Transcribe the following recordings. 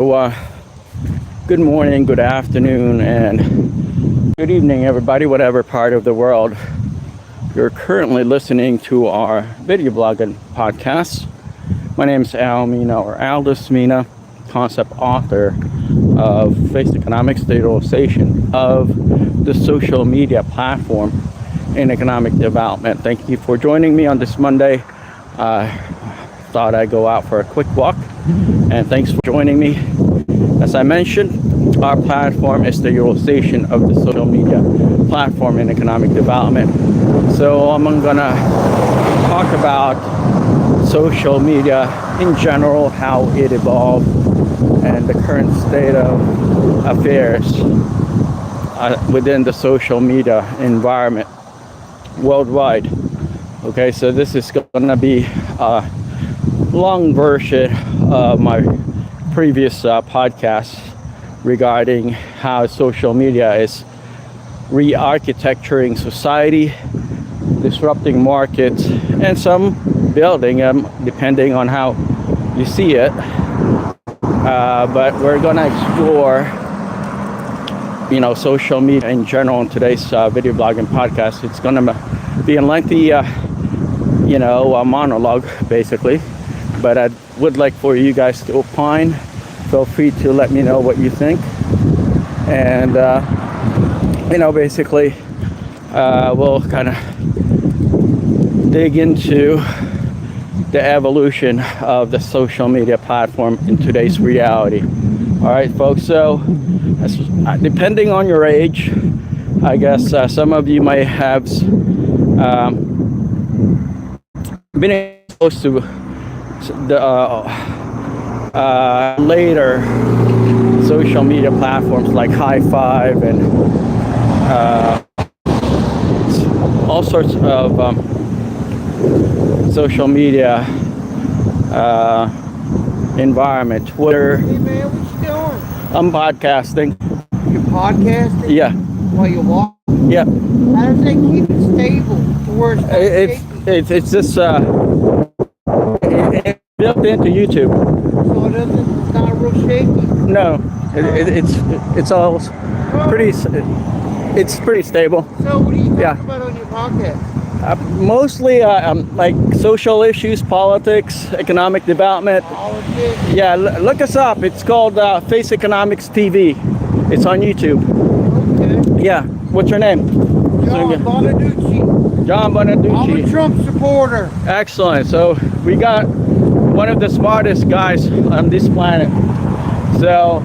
Good morning, good afternoon, and good evening, everybody, whatever part of the world you're currently listening to our video blogging podcast. My name is Al Mina, or Aldous Mina, concept author of Faceconomics, the utilization of the social media platform in economic development. Thank you for joining me on this Monday. Thought I'd go out for a quick walk, and thanks for joining me. As I mentioned, our platform is the utilization of the social media platform in economic development. So I'm gonna talk about social media in general, how it evolved, and the current state of affairs within the social media environment worldwide. Okay, so this is gonna be a long version of my previous podcast regarding how social media is re-architecturing society, disrupting markets, and some building them depending on how you see it. But we're gonna explore, social media in general in today's video blogging podcast. It's gonna be a lengthy, a monologue basically. But I would like for you guys to opine. Feel free to let me know what you think. And, basically, we'll kind of dig into the evolution of the social media platform in today's reality. All right, folks. So, depending on your age, I guess some of you might have been exposed to the later social media platforms like High Five and all sorts of social media environment. Twitter. Hey man, what you doing? I'm podcasting. You podcasting? Yeah. While you walk? Yeah. How does they keep it stable to where it's not shaky? It's just it's built into YouTube. So it's not real shaky? No, it's all pretty. It's pretty stable. So what do you talk about on your podcast? Mostly like social issues, politics, economic development. Politics? Yeah, look us up. It's called Faceconomics TV. It's on YouTube. Okay. Yeah. What's your name? John Bonaducci. John Bonaducci. I'm a Trump supporter. Excellent. So we got one of the smartest guys on this planet. So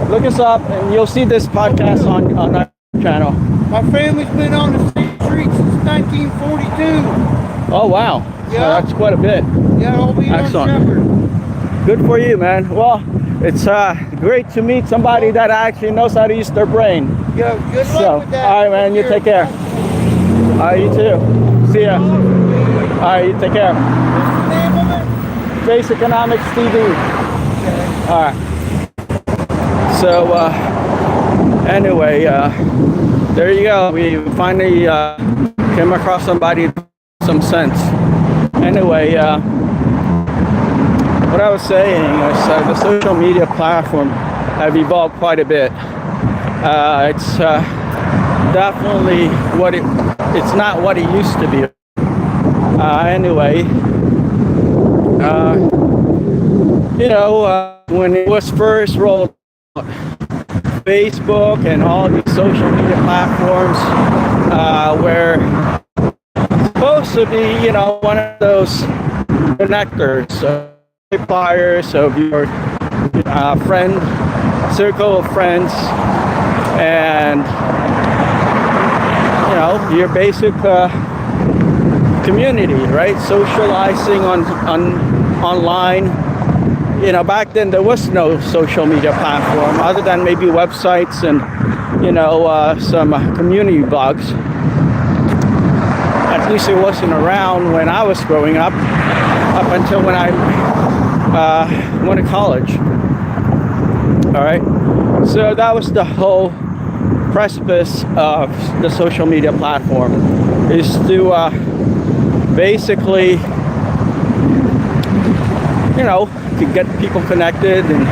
look us up and you'll see this podcast on our channel. My family's been on the street since 1942. Oh wow. Yeah. So that's quite a bit. Yeah, I'll be on Shepherd. Good for you, man. Well, it's great to meet somebody that actually knows how to use their brain. Yeah, good luck with that. All right, man. You take care. All right, you too. See ya. All right, you take care. What's the name of it? Faceconomics TV. Okay. All right. So anyway, there you go. We finally came across somebody with some sense. Anyway, what I was saying is the social media platform have evolved quite a bit. It's definitely it's not what it used to be. Anyway, when it was first rolled out, Facebook and all these social media platforms were supposed to be, one of those connectors, multipliers of your circle of friends, and your basic community, right? Socializing online. Back then there was no social media platform other than maybe websites and some community blogs. At least it wasn't around when I was growing up until when I went to college. All right, so that was the whole precipice of the social media platform, is to basically, you know, get people connected and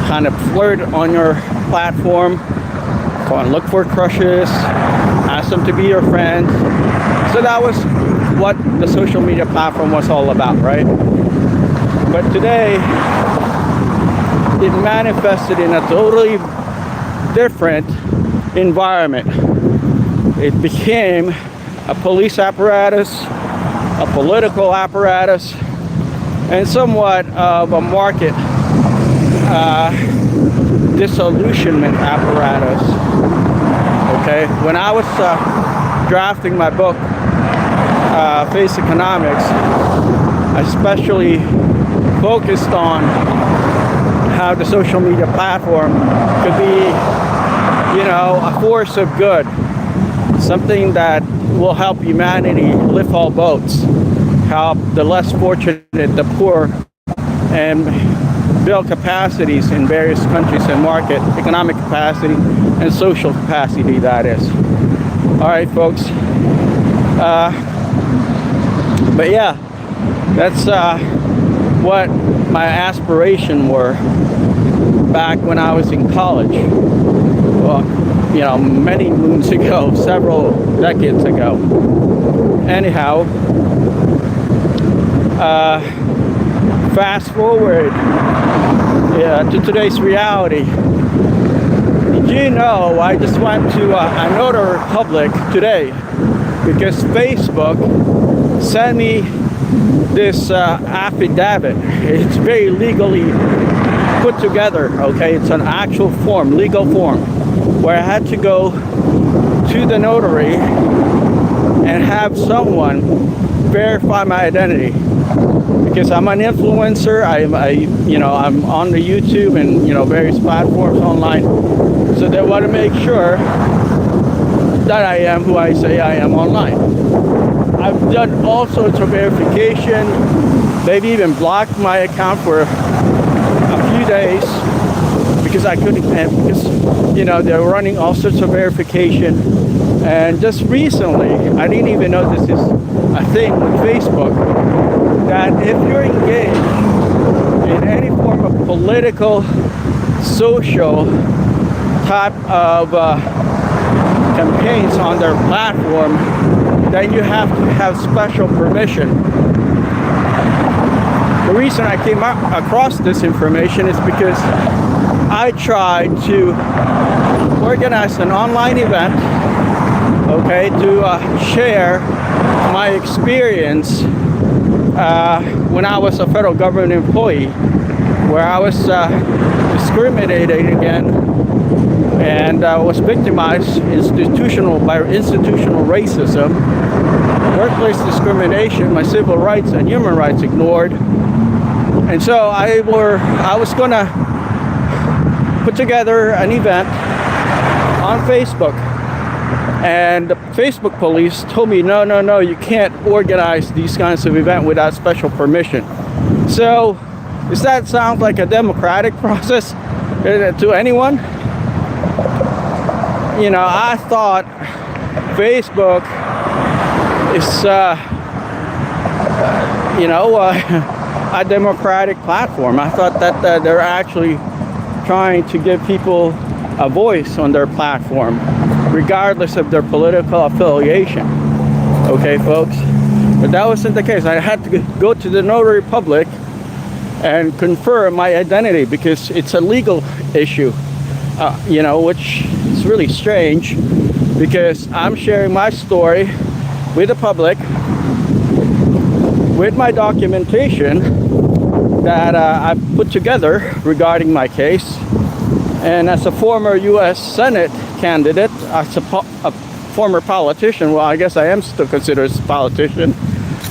kind of flirt on your platform, go and look for crushes, ask them to be your friends. So that was what the social media platform was all about, right? But today, it manifested in a totally different environment. It became a police apparatus, a political apparatus, and somewhat of a market disillusionment apparatus. Okay, when I was drafting my book, Faceconomics, I especially focused on how the social media platform could be, a force of good, something that will help humanity lift all boats, help the less fortunate, the poor, and build capacities in various countries and market, economic capacity and social capacity, that is. All right, folks. But yeah, that's what my aspiration were back when I was in college. Well, many moons ago, several decades ago. Anyhow, fast forward to today's reality. Did you know I just went to a notary public today because Facebook sent me this affidavit. It's very legally put together, okay? It's an actual form, legal form, where I had to go to the notary and have someone verify my identity. Because I'm an influencer, I'm on the YouTube and various platforms online, so they want to make sure that I am who I say I am online. I've done all sorts of verification. They've even blocked my account for a few days because I couldn't, because they're running all sorts of verification. And just recently, I didn't even know this is a thing with Facebook, that if you're engaged in any form of political, social type of campaigns on their platform, then you have to have special permission. The reason I came across this information is because I tried to organize an online event, okay, to share my experience when I was a federal government employee, where I was discriminated against and was victimized by institutional racism, workplace discrimination, my civil rights and human rights ignored. And so I was gonna put together an event on Facebook. And the Facebook police told me, no, you can't organize these kinds of events without special permission. So, does that sound like a democratic process to anyone? I thought Facebook is, a democratic platform. I thought that they're actually trying to give people a voice on their platform, regardless of their political affiliation. Okay, folks? But that wasn't the case. I had to go to the notary public and confirm my identity because it's a legal issue, which is really strange because I'm sharing my story with the public, with my documentation that I've put together regarding my case. And as a former U.S. Senate candidate, as a former politician, well, I guess I am still considered a politician,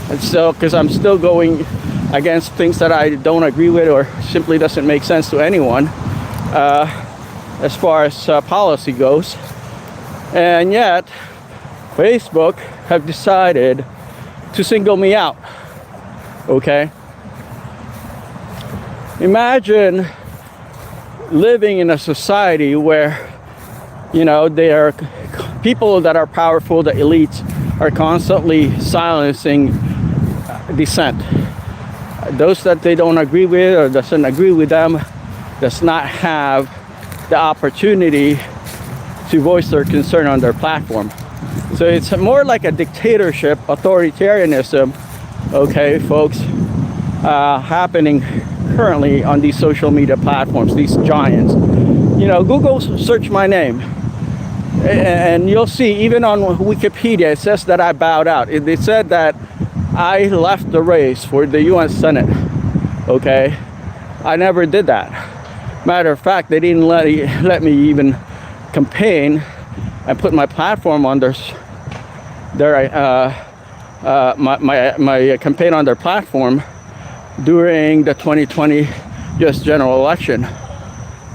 and so because I'm still going against things that I don't agree with or simply doesn't make sense to anyone as far as policy goes. And yet, Facebook have decided to single me out. Okay? Imagine living in a society where, there are people that are powerful, the elites, are constantly silencing dissent. Those that they don't agree with or doesn't agree with them, does not have the opportunity to voice their concern on their platform. So it's more like a dictatorship, authoritarianism, okay, folks, happening currently on these social media platforms, these giants. You know, Google search my name, and you'll see, even on Wikipedia, it says that I bowed out. It said that I left the race for the US Senate, okay? I never did that. Matter of fact, they didn't let me even campaign and put my platform on my campaign on their platform during the 2020 US general election.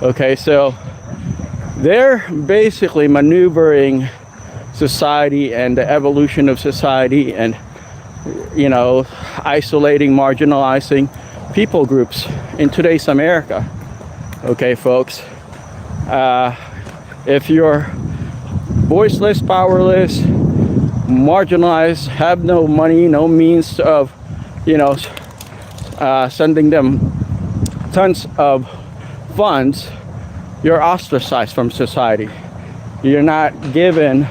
Okay, so they're basically maneuvering society and the evolution of society, and, you know, isolating, marginalizing people groups in today's America. Okay, folks, if you're voiceless, powerless, marginalized, have no money, no means of, you know, sending them tons of funds, you're ostracized from society. You're not given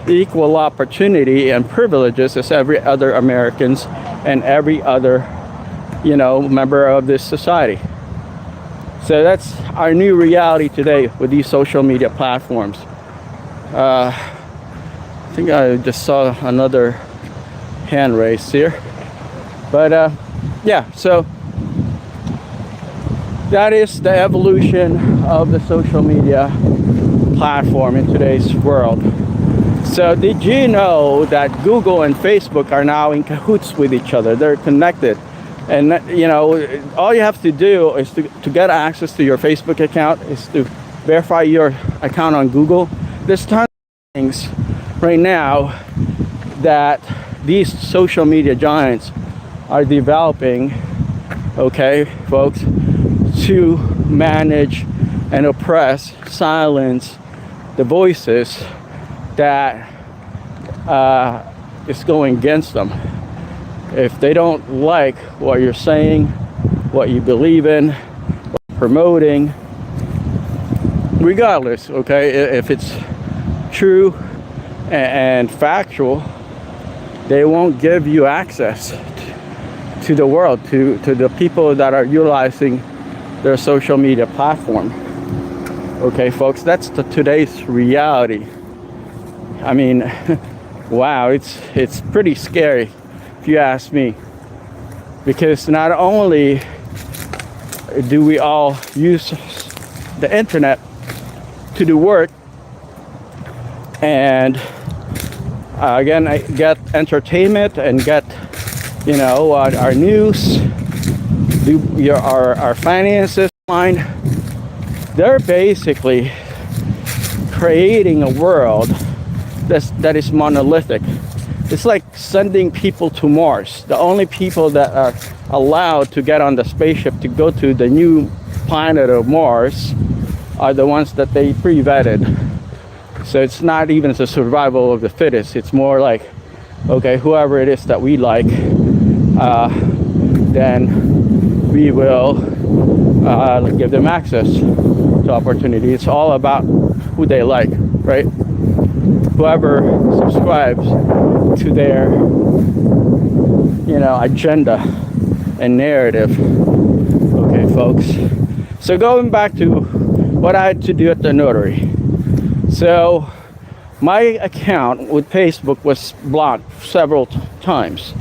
equal opportunity and privileges as every other Americans and every other, you know, member of this society. So that's our new reality today with these social media platforms. I think I just saw another hand raised here. But yeah, so that is the evolution of the social media platform in today's world. So did you know that Google and Facebook are now in cahoots with each other? They're connected. And, you know, all you have to do is to get access to your Facebook account is to verify your account on Google. There's tons of things right now that these social media giants are developing, okay, folks, to manage and oppress, silence the voices that is going against them. If they don't like what you're saying, what you believe in, what you're promoting, regardless, okay, if it's true and factual, they won't give you access to the world, to the people that are utilizing their social media platform. Okay, folks, that's today's reality. I mean, wow, it's pretty scary, if you ask me, because not only do we all use the internet to do work and again, I get entertainment and get, you know, our news, our finances line. They're basically creating a world that is monolithic. It's like sending people to Mars. The only people that are allowed to get on the spaceship to go to the new planet of Mars are the ones that they pre-vetted. So it's not even the survival of the fittest. It's more like, okay, whoever it is that we like, then we will give them access to opportunity. It's all about who they like, right? Whoever subscribes to their, you know, agenda and narrative. Okay, folks. So going back to what I had to do at the notary. So my account with Facebook was blocked several times.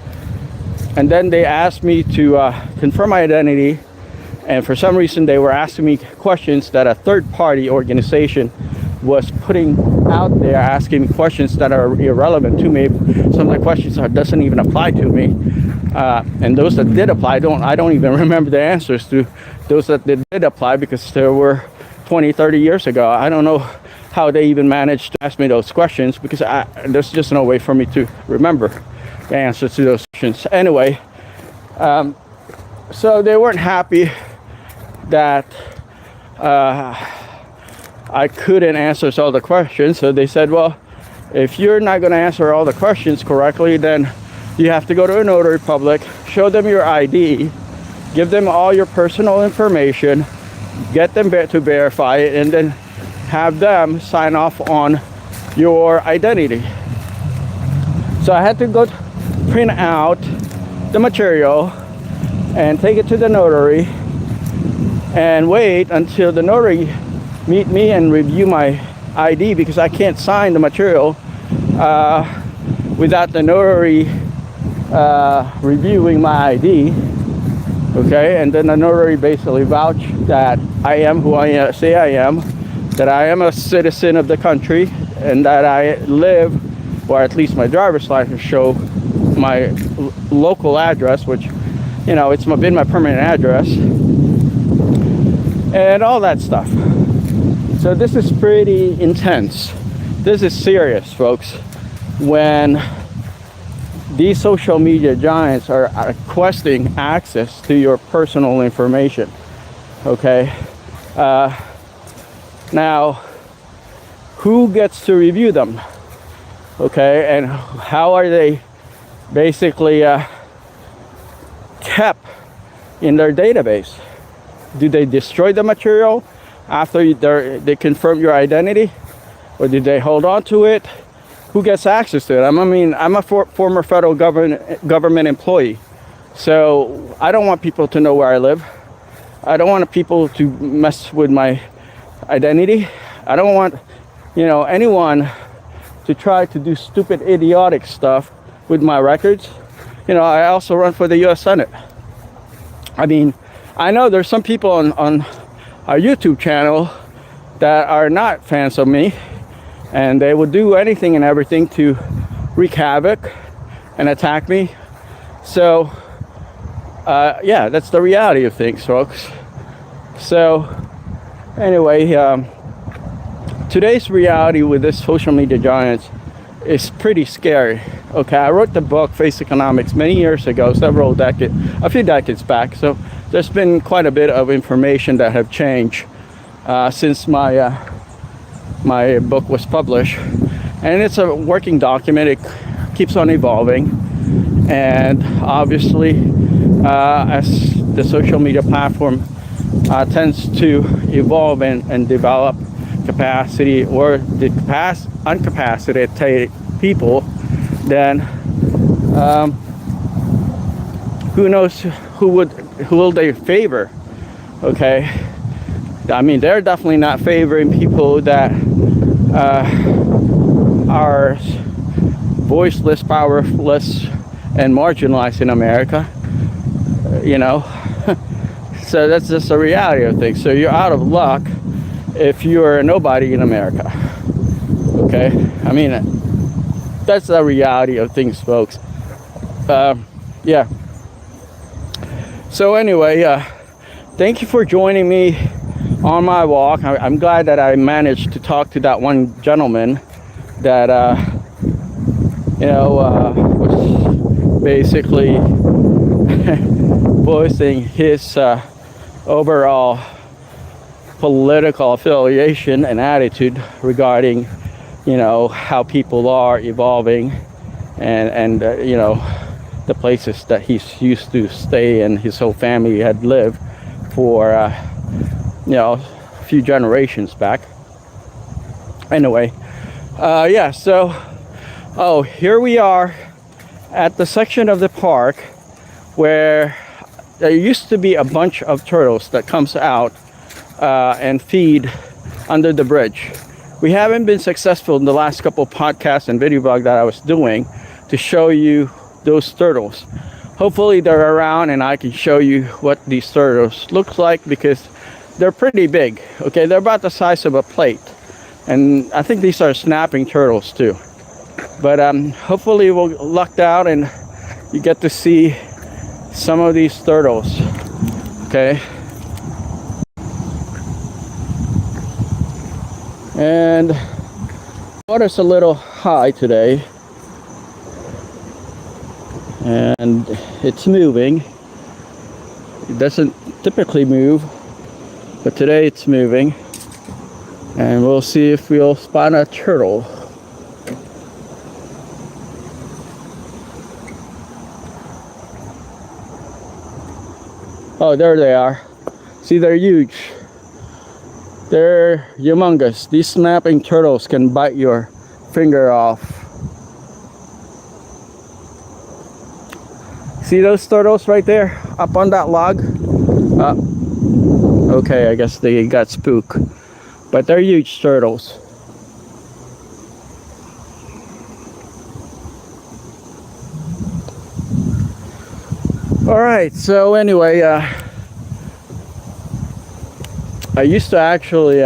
And then they asked me to confirm my identity. And for some reason, they were asking me questions that a third-party organization was putting out there, asking me questions that are irrelevant to me. Some of the questions doesn't even apply to me. And those that did apply, I don't even remember the answers to those that did apply, because there were 20, 30 years ago. I don't know how they even managed to ask me those questions, because there's just no way for me to remember the answers to those questions. Anyway, so they weren't happy that I couldn't answer all the questions. So they said, well, if you're not going to answer all the questions correctly, then you have to go to a notary public, show them your ID, give them all your personal information, get them to verify it, and then have them sign off on your identity. So I had to go print out the material and take it to the notary and wait until the notary meet me and review my ID, because I can't sign the material without the notary reviewing my ID. Okay, and then the notary basically vouch that I am who I say I am, that I am a citizen of the country, and that I live, or at least my driver's license show my local address, which, you know, it's been my permanent address, and all that stuff. So this is pretty intense. This is serious, folks, when these social media giants are requesting access to your personal information. Okay, now who gets to review them? Okay, and how are they basically kept in their database? Do they destroy the material after they confirm your identity, or did they hold on to it? Who gets access to it? I mean, I'm a former federal government employee, so I don't want people to know where I live. I don't want people to mess with my identity. I don't want, you know, anyone to try to do stupid, idiotic stuff with my records. You know, I also run for the U.S. Senate. I mean, I know there's some people on our YouTube channel that are not fans of me, and they will do anything and everything to wreak havoc and attack me. So yeah, that's the reality of things, folks. So anyway, today's reality with this social media giants is pretty scary. Okay, I wrote the book Faceconomics many years ago, a few decades back. So there's been quite a bit of information that have changed since my my book was published, and it's a working document. It keeps on evolving, and obviously as the social media platform tends to evolve and develop capacity, or the uncapacitated people, then who knows who will they favor? Okay, I mean, they're definitely not favoring people that are voiceless, powerless, and marginalized in America. You know, so that's just the reality of things. So you're out of luck if you're nobody in America. Okay, I mean, that's the reality of things, folks. Yeah. So anyway, thank you for joining me on my walk. I'm glad that I managed to talk to that one gentleman that you know, was basically voicing his overall political affiliation and attitude regarding, you know, how people are evolving, and you know, the places that he's used to stay and his whole family had lived for you know, a few generations back. Anyway, yeah, so here we are at the section of the park where there used to be a bunch of turtles that comes out and feed under the bridge. We haven't been successful in the last couple podcasts and video blog that I was doing to show you those turtles. Hopefully they're around and I can show you what these turtles look like, because they're pretty big. Okay, they're about the size of a plate, and I think these are snapping turtles too. But hopefully we'll luck out and you get to see some of these turtles. Okay, and water's a little high today, and it's moving. It doesn't typically move, but today it's moving, and we'll see if we'll spot a turtle. Oh, there they are. See, they're huge. They're humongous. These snapping turtles can bite your finger off. See those turtles right there up on that log? Okay, I guess they got spooked. But they're huge turtles. Alright, so anyway, I used to actually,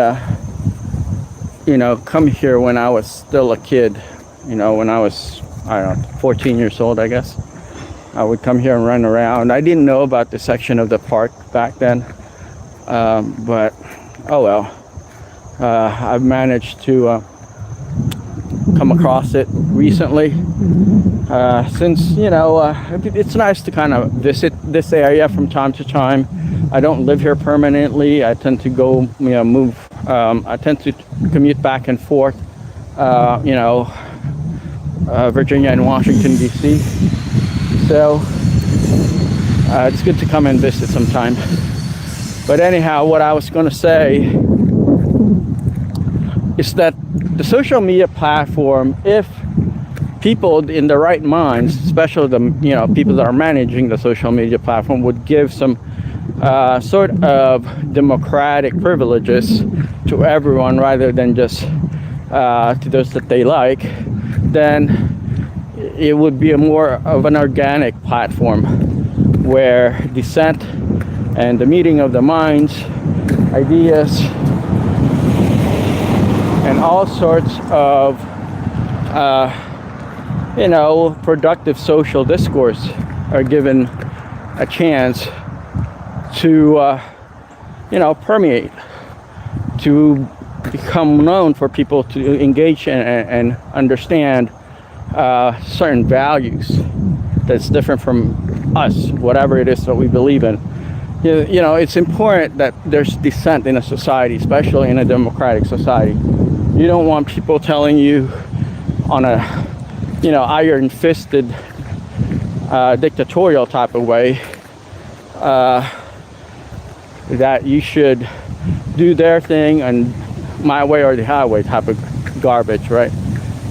come here when I was still a kid. When I was, I don't know, 14 years old, I guess. I would come here and run around. I didn't know about the section of the park back then. But, oh well. I've managed to come across it recently. Since, it's nice to kind of visit this area from time to time. I don't live here permanently. I tend to go, move. I tend to commute back and forth, Virginia and Washington, D.C. So it's good to come and visit sometime. But anyhow, what I was going to say is that the social media platform, if people in the right minds, especially the people that are managing the social media platform, would give some sort of democratic privileges to everyone rather than just to those that they like, then it would be a more of an organic platform where dissent and the meeting of the minds, ideas, and all sorts of productive social discourse are given a chance to permeate, to become known, for people to engage and understand certain values that's different from us, whatever it is that we believe in. It's important that there's dissent in a society, especially in a democratic society. You don't want people telling you on a iron-fisted dictatorial type of way that you should do their thing and my way or the highway type of garbage, right?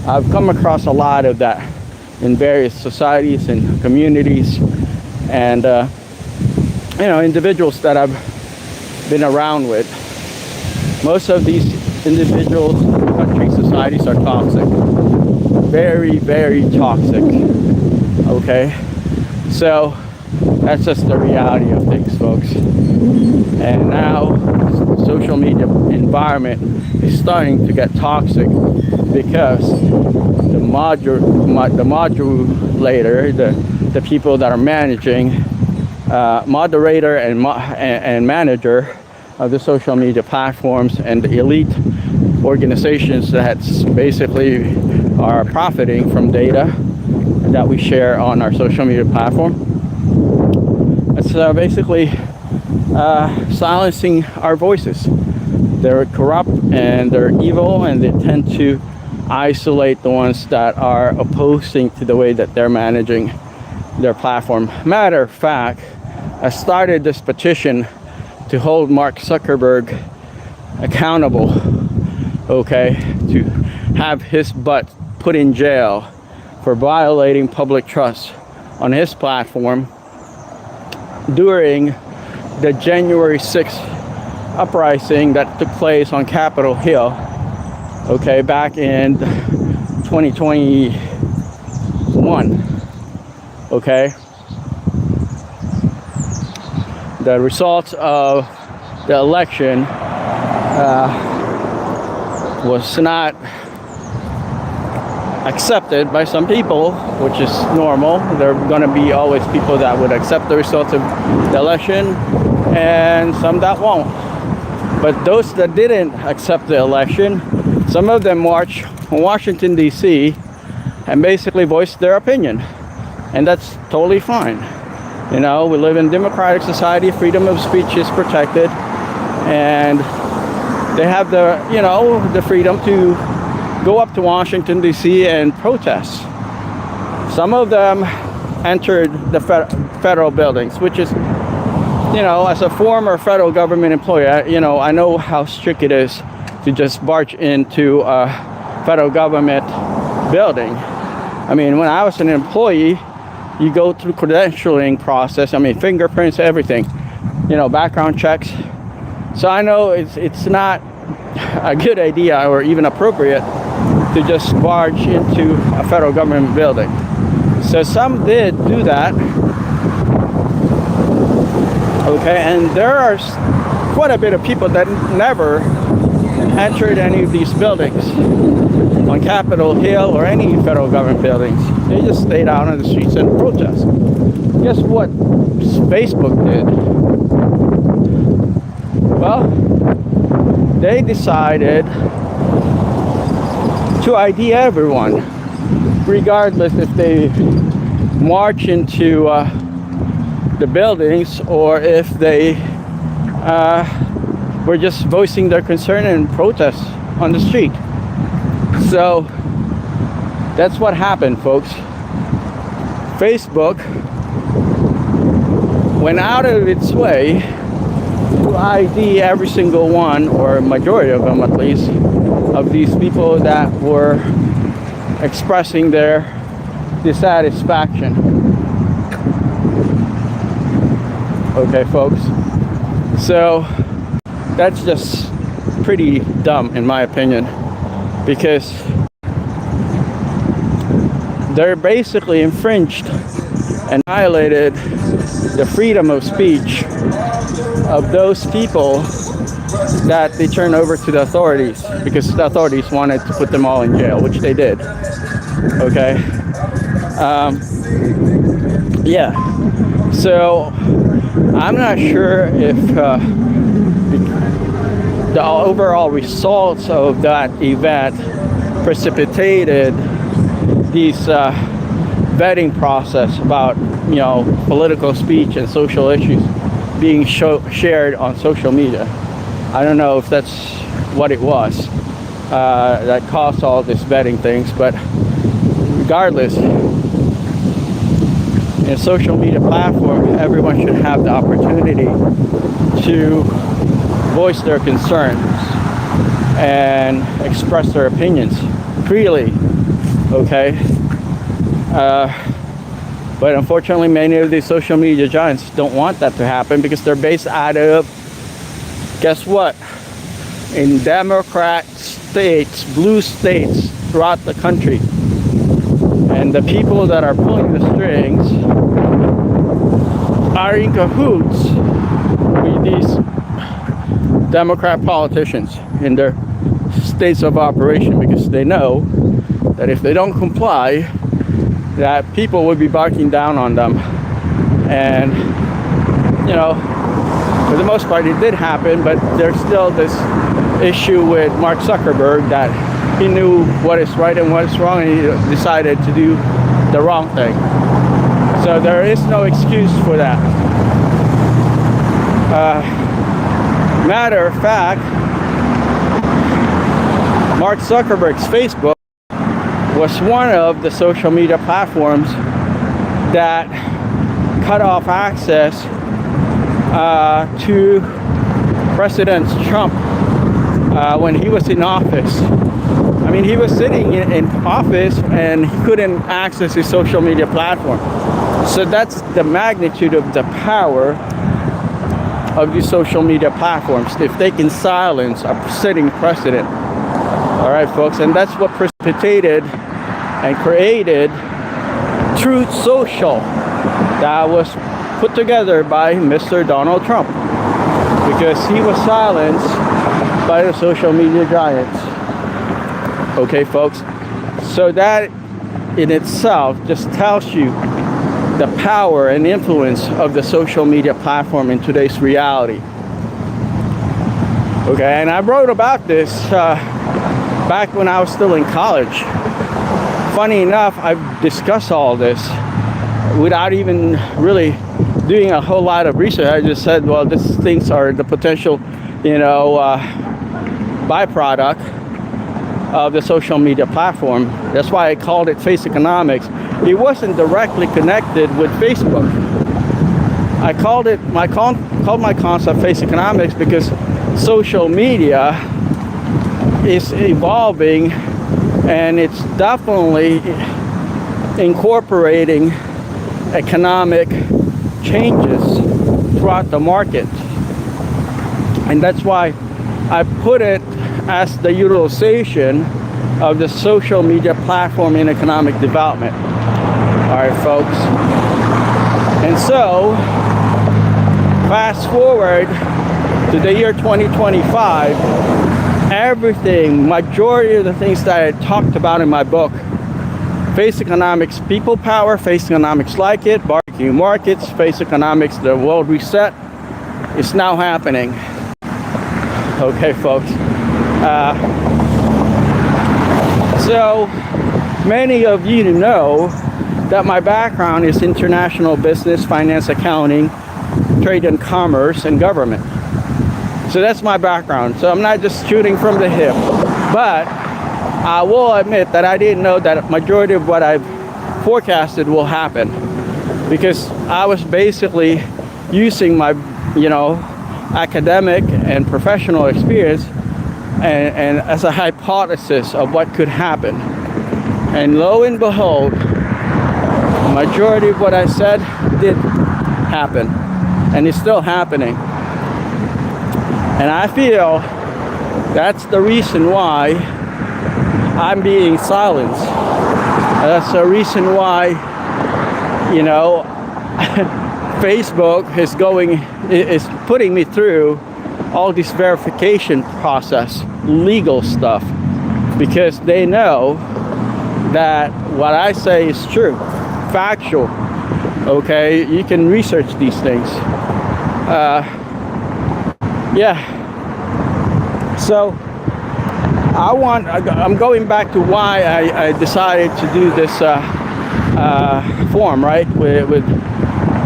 I've come across a lot of that in various societies and communities, and individuals that I've been around with. Most of these individuals, countries, societies are toxic. Very, very toxic. Okay? So that's just the reality of things, folks. And now the social media environment is starting to get toxic because the modulator, the people that are managing, moderator and manager of the social media platforms, and the elite organizations that basically are profiting from data that we share on our social media platform. It's basically silencing our voices. They're corrupt and they're evil, and they tend to isolate the ones that are opposing to the way that they're managing their platform. Matter of fact, I started this petition to hold Mark Zuckerberg accountable, okay, to have his butt put in jail for violating public trust on his platform during the January 6th uprising that took place on Capitol Hill, okay, back in 2021, okay. The results of the election was not accepted by some people, which is normal. There are going to be always people that would accept the results of the election and some that won't. But those that didn't accept the election, some of them marched in Washington, D.C. and basically voiced their opinion. And that's totally fine. We live in a democratic society. Freedom of speech is protected. And they have the freedom to go up to Washington, D.C. and protest. Some of them entered the federal buildings, which is you know, as a former federal government employee, I know how strict it is to just barge into a federal government building. I mean, when I was an employee, you go through credentialing process. I mean, fingerprints, everything, background checks. So I know it's not a good idea or even appropriate to just barge into a federal government building. So some did do that. Okay, and there are quite a bit of people that never entered any of these buildings on Capitol Hill or any federal government buildings. They just stayed out on the streets and protest. Guess what Facebook did? Well, they decided to ID everyone, regardless if they march into the buildings or if they were just voicing their concern and protest on the street. So that's what happened, folks. Facebook went out of its way to ID every single one, or majority of them at least, of these people that were expressing their dissatisfaction. Okay, folks. So that's just pretty dumb in my opinion, because they're basically infringed, annihilated the freedom of speech of those people that they turned over to the authorities, because the authorities wanted to put them all in jail, which they did. Okay. Yeah. So I'm not sure if the overall results of that event precipitated these vetting process about political speech and social issues being shared on social media. I don't know if that's what it was that caused all this vetting things, but regardless, in a social media platform, everyone should have the opportunity to voice their concerns and express their opinions freely. Okay. But unfortunately, many of these social media giants don't want that to happen, because they're based out of, guess what, in Democrat states, blue states throughout the country. And the people that are pulling the strings are in cahoots with these Democrat politicians in their states of operation, because they know that if they don't comply, that people would be barking down on them. And for the most part it did happen, but there's still this issue with Mark Zuckerberg, that he knew what is right and what is wrong, and he decided to do the wrong thing. So there is no excuse for that. Matter of fact, Mark Zuckerberg's Facebook was one of the social media platforms that cut off access to President Trump when he was in office. I mean, he was sitting in office and he couldn't access his social media platform. So that's the magnitude of the power of these social media platforms, if they can silence a sitting president. All right, folks, and that's what precipitated and created Truth Social, that was put together by Mr. Donald Trump, because he was silenced by the social media giants. Okay, folks, so that in itself just tells you the power and influence of the social media platform in today's reality. Okay, and I wrote about this back when I was still in college. Funny enough, I've discussed all this without even really doing a whole lot of research. I just said, well, these things are the potential, byproduct of the social media platform. That's why I called it faceconomics. It wasn't directly connected with Facebook. I called my concept face economics because social media is evolving, and it's definitely incorporating economic changes throughout the market. And that's why I put it as the utilization of the social media platform in economic development. All right, folks. And so, fast forward to the year 2025, majority of the things that I talked about in my book, Face Economics, People Power, Face Economics Like It, Barking Markets, Face Economics, The World Reset, is now happening. Okay, folks. So many of you know that my background is international business, finance, accounting, trade and commerce, and government. So that's my background. So I'm not just shooting from the hip. But I will admit that I didn't know that majority of what I've forecasted will happen, because I was basically using my, academic and professional experience and as a hypothesis of what could happen. And lo and behold, the majority of what I said did happen, and it's still happening. And I feel that's the reason why I'm being silenced. That's the reason why, Facebook is putting me through all this verification process, legal stuff, because they know that what I say is true, factual. Okay, you can research these things. So I'm going back to why I decided to do this forum, right, with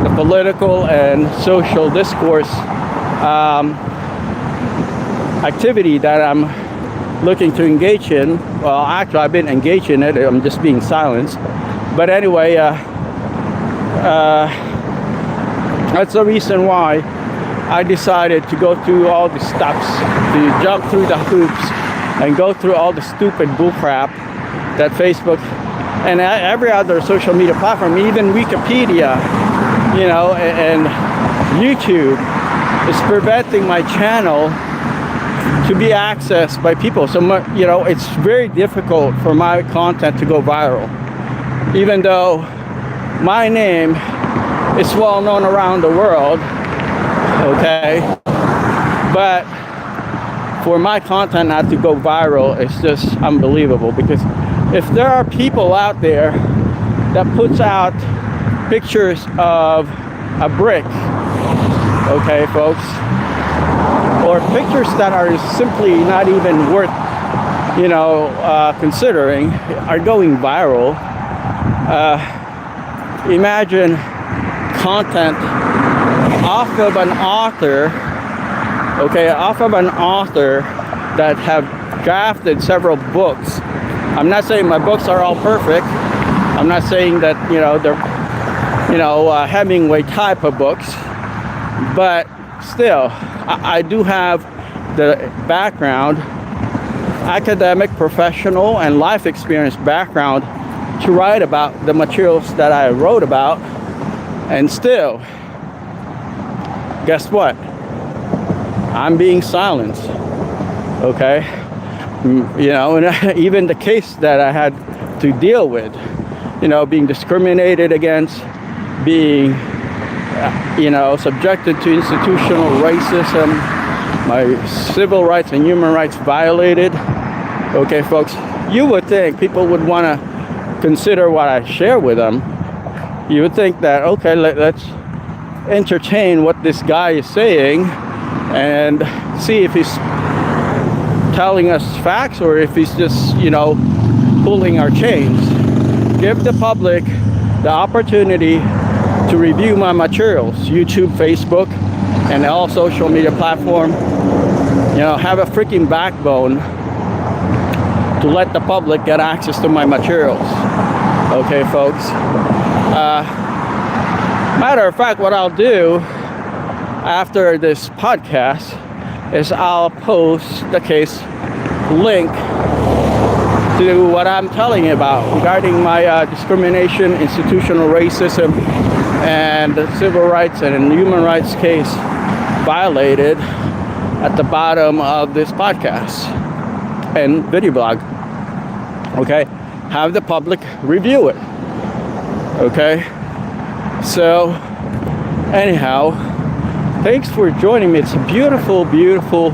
the political and social discourse activity that I'm looking to engage in. Well, actually, I've been engaged in it. I'm just being silenced. But anyway, that's the reason why I decided to go through all the steps, to jump through the hoops and go through all the stupid bullcrap that Facebook and every other social media platform, even Wikipedia, and YouTube, is preventing my channel to be accessed by people. So, it's very difficult for my content to go viral, even though my name is well known around the world. Okay, but for my content not to go viral, it's just unbelievable, because if there are people out there that puts out pictures of a brick, okay, folks, or pictures that are simply not even worth, considering, are going viral, imagine content off of an author that have drafted several books. I'm not saying my books are all perfect. I'm not saying that, they're, Hemingway type of books. But still, I do have the background, academic, professional, and life experience background to write about the materials that I wrote about. And still, guess what? I'm being silenced. Okay? And even the case that I had to deal with, being discriminated against, being, subjected to institutional racism, my civil rights and human rights violated. Okay, folks, you would think people would want to consider what I share with them. You would think that, okay, let's entertain what this guy is saying and see if he's telling us facts or if he's just, pulling our chains. Give the public the opportunity to review my materials, YouTube, Facebook, and all social media platform. Have a freaking backbone to let the public get access to my materials. Okay, folks. Matter of fact, what I'll do after this podcast is I'll post the case link to what I'm telling you about regarding my discrimination, institutional racism, and civil rights and human rights case violated at the bottom of this podcast and video blog. Okay, have the public review it. Okay, so anyhow, thanks for joining me. It's a beautiful, beautiful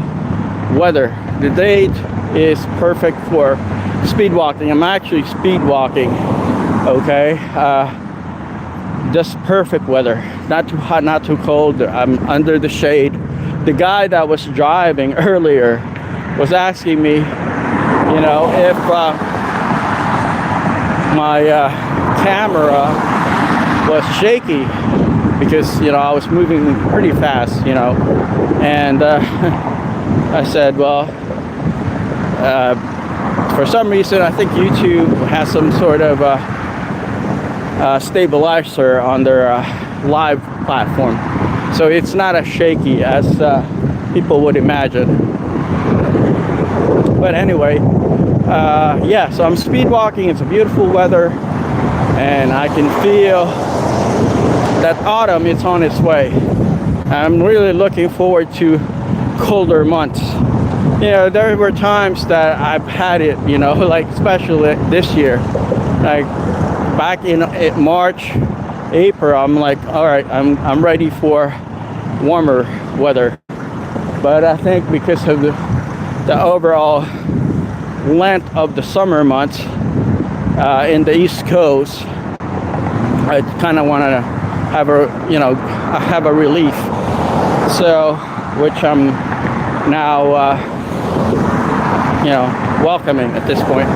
weather. The date is perfect for speed walking. I'm actually speed walking. Okay, just perfect weather. Not too hot, not too cold. I'm under the shade. The guy that was driving earlier was asking me, you know, if my camera was shaky because, you know, I was moving pretty fast, you know, and I said, well, for some reason I think YouTube has some sort of stabilizer on their live platform, so it's not as shaky as people would imagine. But anyway, yeah, so I'm speed walking. It's a beautiful weather, and I can feel that autumn is on its way. I'm really looking forward to colder months. You know, there were times that I've had it, you know, like especially this year, like back in March, April, I'm like, all right, I'm ready for warmer weather. But I think because of the overall length of the summer months in the East Coast, I kind of want to have a, you know, have a relief. So, which I'm now, you know, welcoming at this point.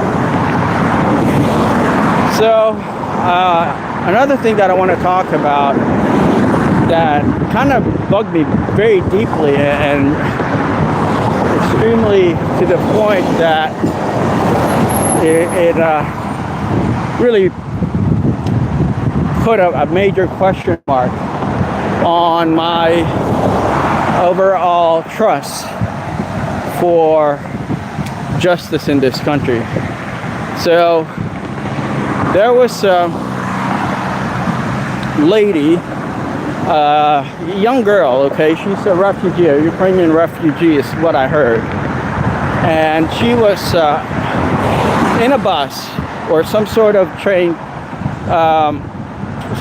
So, another thing that I want to talk about that kind of bugged me very deeply and extremely to the point that it really put a major question mark on my overall trust for justice in this country. So there was a lady, young girl, okay, she's a refugee, a Ukrainian refugee is what I heard, and she was in a bus or some sort of train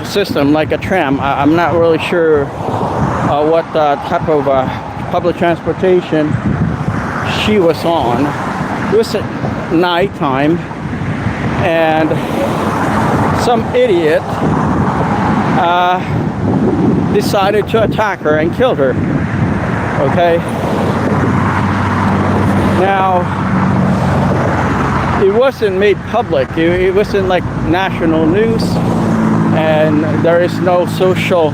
system like a tram. I'm not really sure what type of public transportation she was on. It was at nighttime, and some idiot decided to attack her and kill her. Okay, now it wasn't made public. It wasn't like national news, and there is no social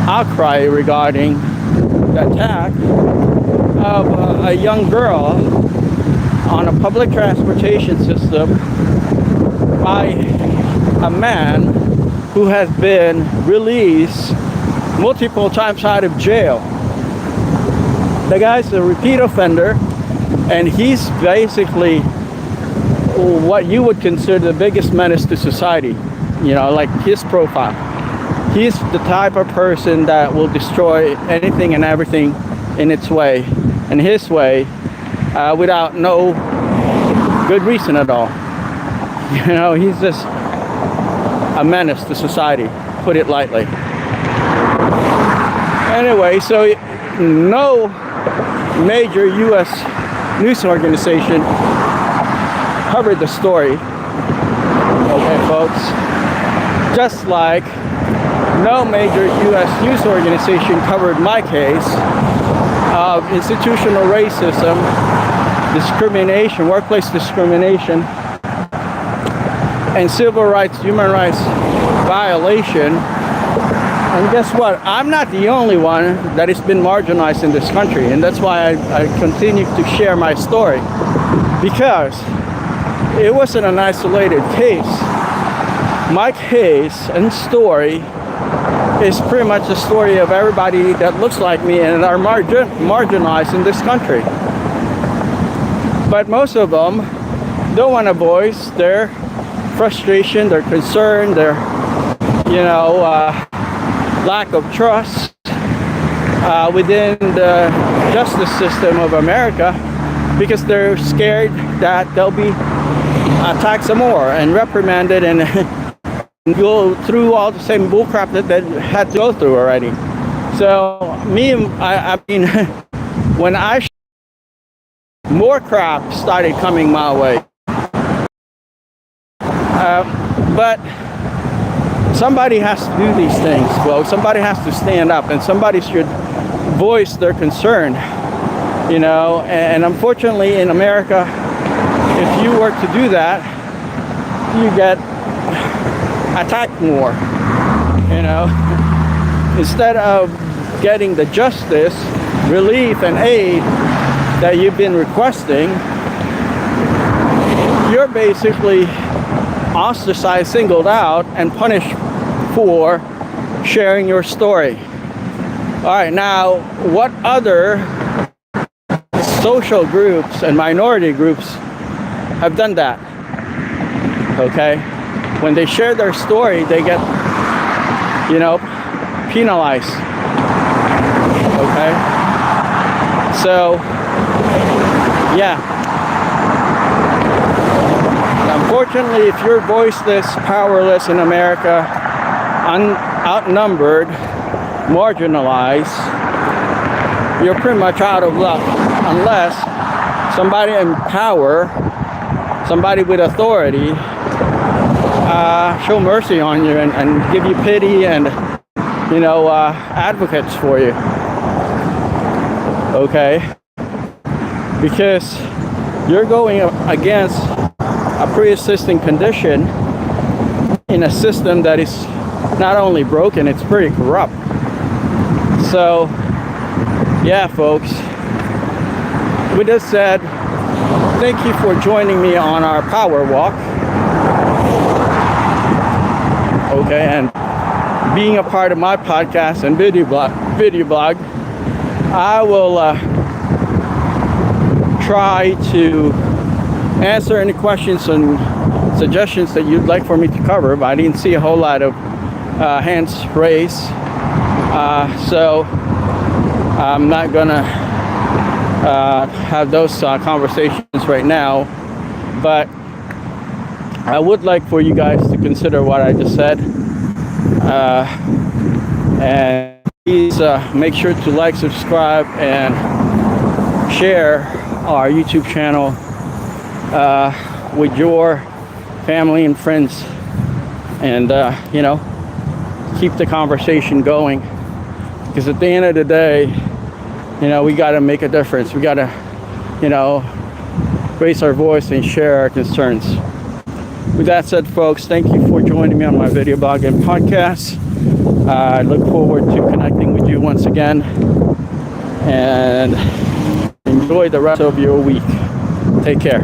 outcry regarding the attack of a young girl on a public transportation system by a man who has been released multiple times out of jail. The guy's a repeat offender, and he's basically what you would consider the biggest menace to society. You know, like his profile. He's the type of person that will destroy anything and everything in its way, in his way, without no good reason at all. You know, he's just a menace to society, put it lightly. Anyway, so no major U.S. news organization covered the story. Okay, folks. Just like no major U.S. news organization covered my case of institutional racism, discrimination, workplace discrimination, and civil rights, human rights violation. And guess what? I'm not the only one that has been marginalized in this country, and that's why I continue to share my story, because it wasn't an isolated case. My case and story is pretty much the story of everybody that looks like me and are marginalized in this country. But most of them don't want to voice their frustration, their concern, their, lack of trust within the justice system of America, because they're scared that they'll be attacked some more and reprimanded and go through all the same bullcrap that they had to go through already. So I mean, when more crap started coming my way. But somebody has to do these things, folks. Somebody has to stand up, and somebody should voice their concern, and unfortunately in America, if you were to do that, you get attacked more, instead of getting the justice, relief, and aid that you've been requesting. You're basically ostracized, singled out, and punished for sharing your story. All right, now, what other social groups and minority groups have done that? Okay, when they share their story, they get, penalized. Okay, so yeah. Unfortunately, if you're voiceless, powerless in America, outnumbered, marginalized, you're pretty much out of luck, unless somebody in power, somebody with authority, show mercy on you and give you pity and, advocates for you. Okay? Because you're going against a pre-existing condition in a system that is not only broken, it's pretty corrupt. So, yeah, folks. With this said, thank you for joining me on our power walk. Okay, and being a part of my podcast and video blog. I will try to answer any questions and suggestions that you'd like for me to cover, but I didn't see a whole lot of hands raised, so I'm not gonna have those conversations right now, but I would like for you guys to consider what I just said, and please make sure to like, subscribe, and share our YouTube channel with your family and friends, and keep the conversation going, because at the end of the day, we got to make a difference. We got to raise our voice and share our concerns. With that said, folks, thank you for joining me on my video blog and podcast. I look forward to connecting with you once again, and enjoy the rest of your week. Take care.